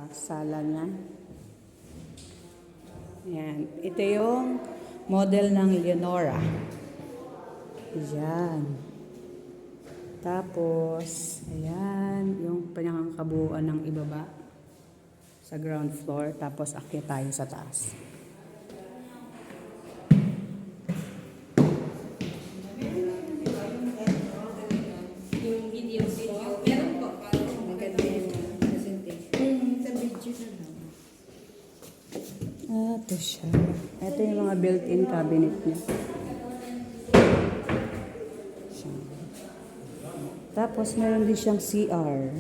sala niya. Ayan. Ito yung model ng Leonora. Ayan. Tapos, ayan, yung pinakakabuuan ng ibaba sa ground floor. Tapos, akyat tayo sa taas. Yung video. Meron po. Maganda yung presentation. Sa video na lang. Ito siya. Ito yung mga built-in cabinet niya. Tapos, meron din siyang CR.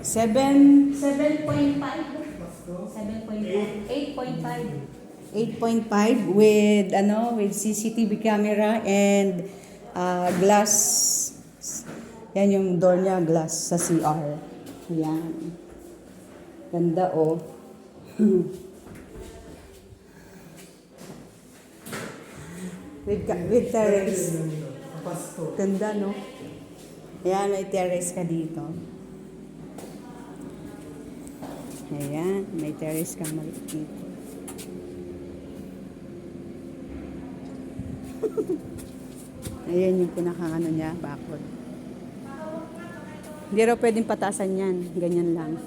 7.5. 8.5 with CCTV camera and glass. Yan yung door niya, glass sa CR. Yan. Ganda oh. with terrace. Ganda no? Ayan, may terrace ka dito. Ayan, may terrace ka maliit dito. Ayan yung pinaka-ano niya, bakod. Hindi raw pwedeng patasan yan. Ganyan lang.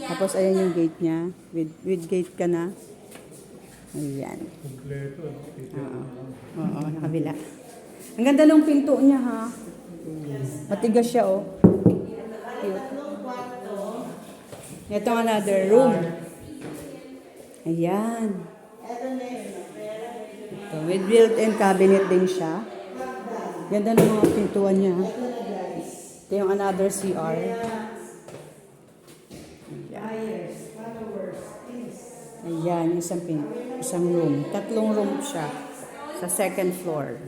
Tapos ayan yung gate niya. With gate ka na. Ayan. Kompleto. Oo, nakabila. Ang ganda ng pinto niya ha. Matigas siya oh. Cute. Ito another room. Ayan. Ito, with built-in cabinet din siya. Ganda ng mga pintuan niya. Ito yung another CR. Ayan, isang room. 3 room siya sa second floor.